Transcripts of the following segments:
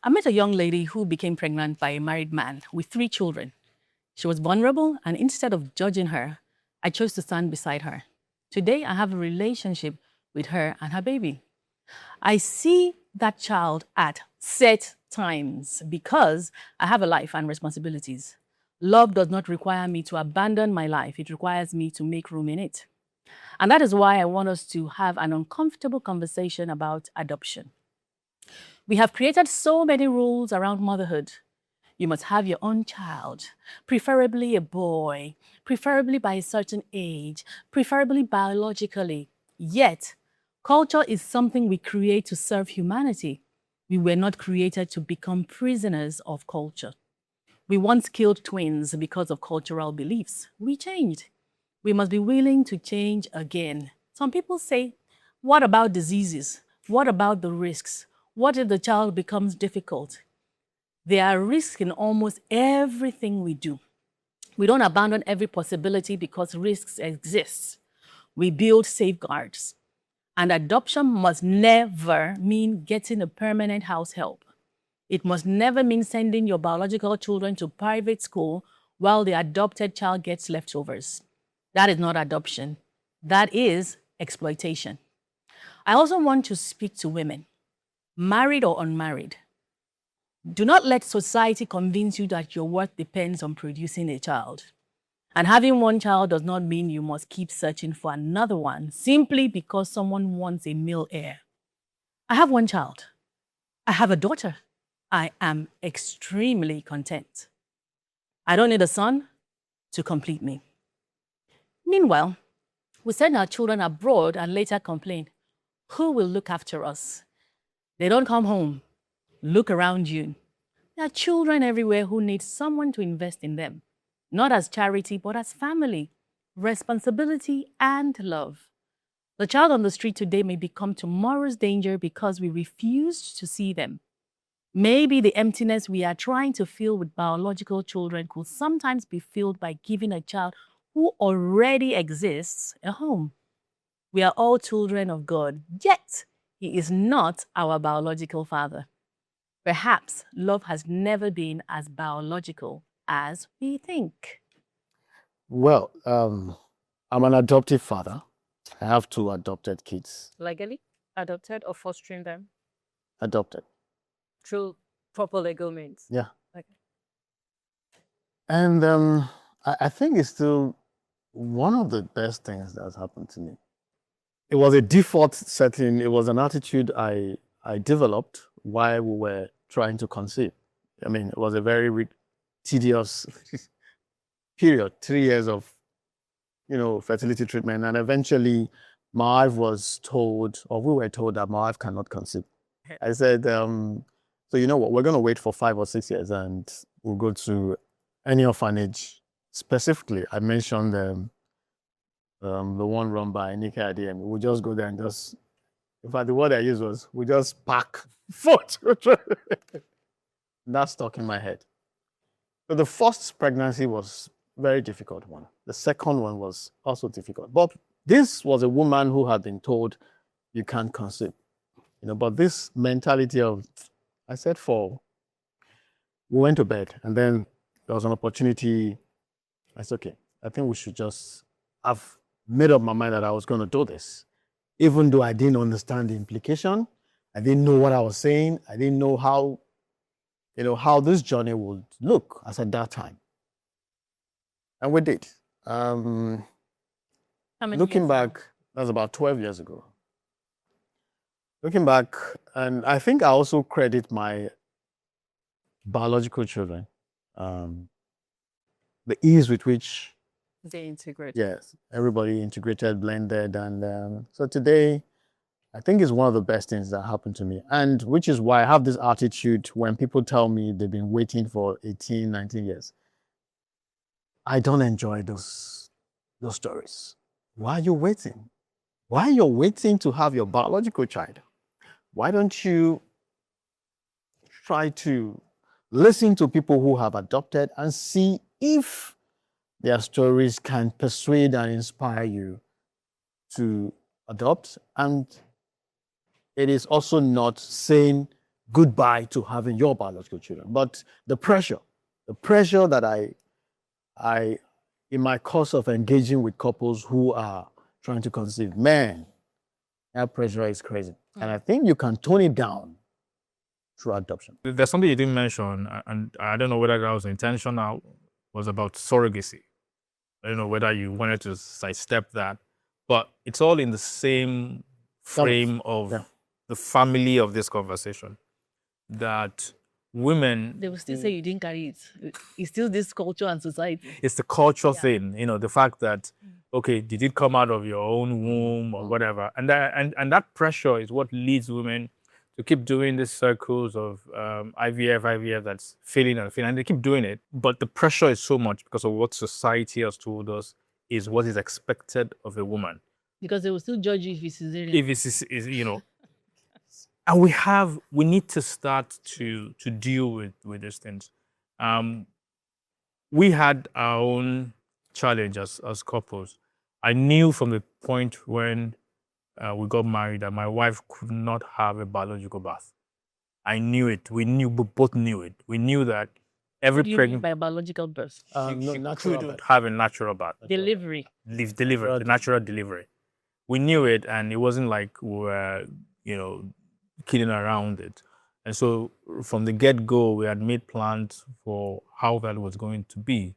I met a young lady who became pregnant by a married man with 3 children. She was vulnerable, and instead of judging her, I chose to stand beside her. Today, I have a relationship with her and her baby. I see that child at set times because I have a life and responsibilities. Love does not require me to abandon my life, it requires me to make room in it. And that is why I want us to have an uncomfortable conversation about adoption. We have created so many rules around motherhood. You must have your own child, preferably a boy, preferably by a certain age, preferably biologically. Yet, culture is something we create to serve humanity. We were not created to become prisoners of culture. We once killed twins because of cultural beliefs. We changed. We must be willing to change again. Some people say, what about diseases? What about the risks? What if the child becomes difficult? There are risks in almost everything we do. We don't abandon every possibility because risks exist. We build safeguards. And adoption must never mean getting a permanent house help. It must never mean sending your biological children to private school while the adopted child gets leftovers. That is not adoption. That is exploitation. I also want to speak to women, married or unmarried. Do not let society convince you that your worth depends on producing a child. And having one child does not mean you must keep searching for another one simply because someone wants a male heir. I have one child. I have a daughter. I am extremely content. I don't need a son to complete me. Meanwhile, we send our children abroad and later complain, who will look after us? They don't come home. Look around you. There are children everywhere who need someone to invest in them, not as charity, but as family, responsibility, and love. The child on the street today may become tomorrow's danger because we refused to see them. Maybe the emptiness we are trying to fill with biological children could sometimes be filled by giving a child who already exists a home. We are all children of God, yet He is not our biological father. Perhaps love has never been as biological as we think. Well, I'm an adoptive father. I have 2 adopted kids. Legally adopted or fostering them Adopted. through proper legal means. Yeah. Okay. And I think it's still one of the best things that's happened to me. It was a default setting. It was an attitude I developed while we were trying to conceive. I mean, it was a very tedious period, 3 years of, fertility treatment. And eventually my wife was told, or we were told that my wife cannot conceive. I said, so you know what, we're going to wait for 5 or 6 years and we'll go to any orphanage. Specifically, I mentioned the one run by Nika ADM. We'll just go there and just, in fact, the word I used was, we just pack 4 children. That stuck in my head. So the first pregnancy was a very difficult one. The second one was also difficult. But this was a woman who had been told, you can't conceive. But this mentality of, I said 4, we went to bed, and then there was an opportunity. I said, okay, I think we should just have made up my mind that I was going to do this. Even though I didn't understand the implication, I didn't know what I was saying, I didn't know how this journey would look as at that time. And we did. Looking back, that's about 12 years ago. Looking back, and I think I also credit my biological children, the ease with which they integrate. Yes, everybody integrated, blended, and so today, I think it's one of the best things that happened to me, and which is why I have this attitude when people tell me they've been waiting for 18, 19 years. I don't enjoy those stories. Why are you waiting? Why you're waiting to have your biological child? Why don't you try to listen to people who have adopted and see if their stories can persuade and inspire you to adopt? And it is also not saying goodbye to having your biological children. But the pressure that I, in my course of engaging with couples who are trying to conceive, man, that pressure is crazy. And I think you can tone it down through adoption. There's something you didn't mention, and I don't know whether that was intentional, was about surrogacy. I don't know whether you wanted to sidestep that, but it's all in the same frame of the family of this conversation. That women... They will still say you didn't carry it. It's still this culture and society. It's the culture thing, the fact that, okay, did it come out of your own womb or whatever? And that pressure is what leads women to keep doing these circles of IVF that's failing and they keep doing it. But the pressure is so much because of what society has told us is what is expected of a woman. Because they will still judge you if it's cesarean. If it's and we need to start to deal with these things. We had our own challenge as couples. I knew from the point when we got married that my wife could not have a biological birth. I knew it. We both knew it. We knew that every What do you mean by biological birth? she natural couldn't birth. have a natural birth. Delivery. Delivery, the natural delivery. We knew it, and it wasn't like we were, kidding around it. And so from the get-go, we had made plans for how that was going to be.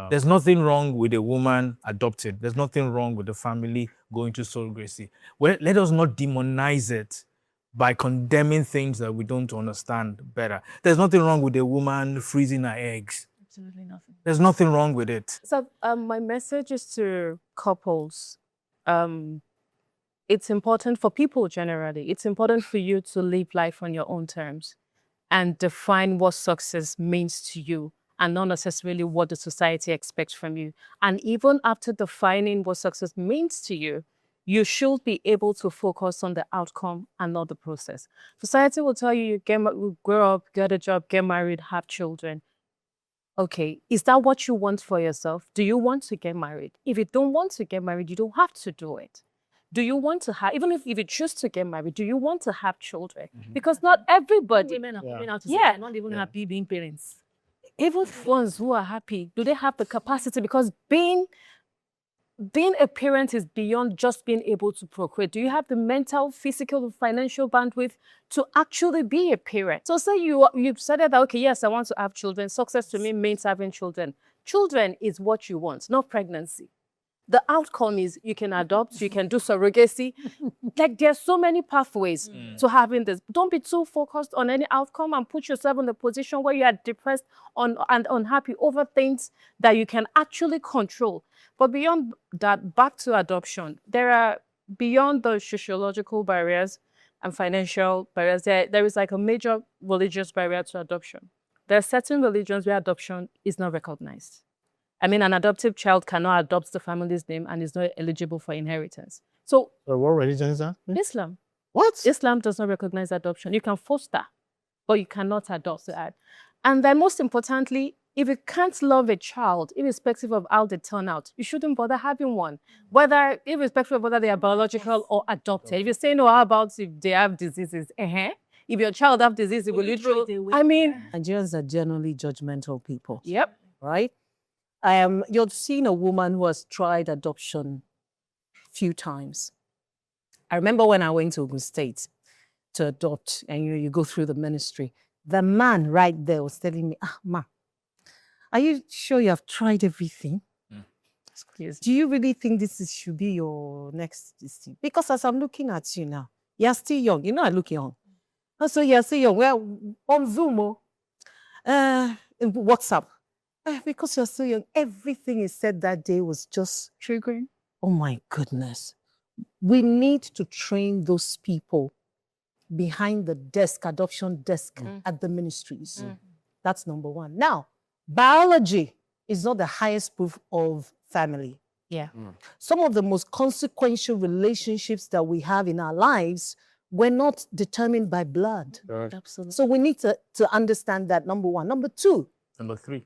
There's nothing wrong with a woman adopted. There's nothing wrong with the family going to surrogacy. Well, let us not demonize it by condemning things that we don't understand better. There's nothing wrong with a woman freezing her eggs. Absolutely nothing. There's nothing wrong with it. So my message is to couples. It's important for people generally. It's important for you to live life on your own terms and define what success means to you and not necessarily what the society expects from you. And even after defining what success means to you, you should be able to focus on the outcome and not the process. Society will tell you, grow up, get a job, get married, have children. Okay, is that what you want for yourself? Do you want to get married? If you don't want to get married, you don't have to do it. Do you want to have, even if you choose to get married, do you want to have children? Because not everybody. Women are coming out to say Yeah. they're not even happy being parents. Even ones who are happy, do they have the capacity? Because being a parent is beyond just being able to procreate. Do you have the mental, physical, financial bandwidth to actually be a parent? So say you've said that, okay, yes, I want to have children. Success to me means having children. Children is what you want, not pregnancy. The outcome is you can adopt, you can do surrogacy. Like there's so many pathways to having this. Don't be too focused on any outcome and put yourself in a position where you are depressed and unhappy over things that you can actually control. But beyond that, back to adoption, there are, beyond the sociological barriers and financial barriers, there is like a major religious barrier to adoption. There are certain religions where adoption is not recognized. I mean, an adoptive child cannot adopt the family's name and is not eligible for inheritance. So what religion is that? Islam. What? Islam does not recognize adoption. You can foster, but you cannot adopt that. And then most importantly, if you can't love a child, irrespective of how they turn out, you shouldn't bother having one. Irrespective of whether they are biological or adopted. If you say, no, how about if they have diseases? If your child have diseases, will you throw it away? I mean, Nigerians are generally judgmental people. Yep. Right? You're seeing a woman who has tried adoption a few times. I remember when I went to Ogun State to adopt, and you go through the ministry. The man right there was telling me, ma, are you sure you have tried everything? Excuse me. Do you really think should be your next thing? Because as I'm looking at you now, you're still young. You know I look young. Also, you're still young. Well, on Zoom, in WhatsApp. Because you're so young, everything he said that day was just triggering. Oh my goodness. We need to train those people behind the desk, adoption desk at the ministries. That's number one. Now, biology is not the highest proof of family. Yeah. Some of the most consequential relationships that we have in our lives were not determined by blood. Right. Absolutely. So we need to understand that, number one. Number two, Number three.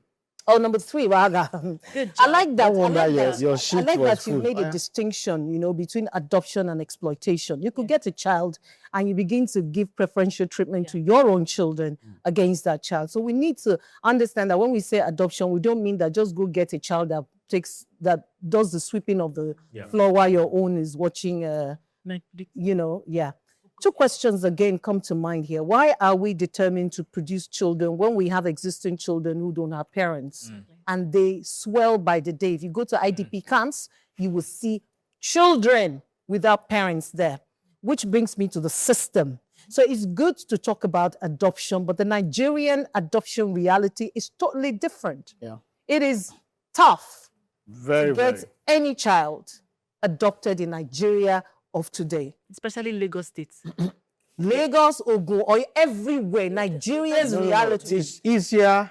Oh, number 3, Raga. Good I job. like that That one. I wonder, like yes, that. your I sheet like was that you full. made Oh, a yeah. distinction, between adoption and exploitation. You could get a child and you begin to give preferential treatment to your own children against that child. So we need to understand that when we say adoption, we don't mean that just go get a child that does the sweeping of the floor while your own is watching. Yeah. 2 questions again come to mind here. Why are we determined to produce children when we have existing children who don't have parents? And they swell by the day. If you go to IDP camps, you will see children without parents there, which brings me to the system. So it's good to talk about adoption, but the Nigerian adoption reality is totally different. Yeah. It is tough Very, to get very. any child adopted in Nigeria of today. Especially Lagos State. Lagos, Ogun, or everywhere, Nigeria's reality. It's easier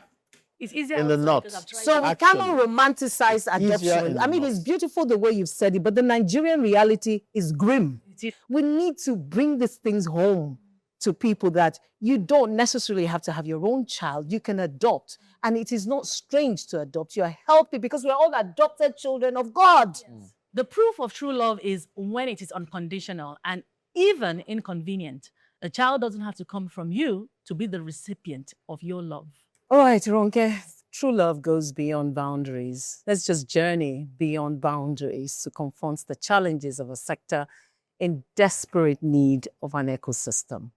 It's easier in the outside north. because I've tried So it. we Actually, cannot romanticize easier adoption. in I the mean, north. it's beautiful the way you've said it, but the Nigerian reality is grim. We need to bring these things home to people that you don't necessarily have to have your own child. You can adopt, and it is not strange to adopt. You are healthy because we're all adopted children of God. The proof of true love is when it is unconditional and even inconvenient. A child doesn't have to come from you to be the recipient of your love. All right, Ronke, true love goes beyond boundaries. Let's just journey beyond boundaries to confront the challenges of a sector in desperate need of an ecosystem.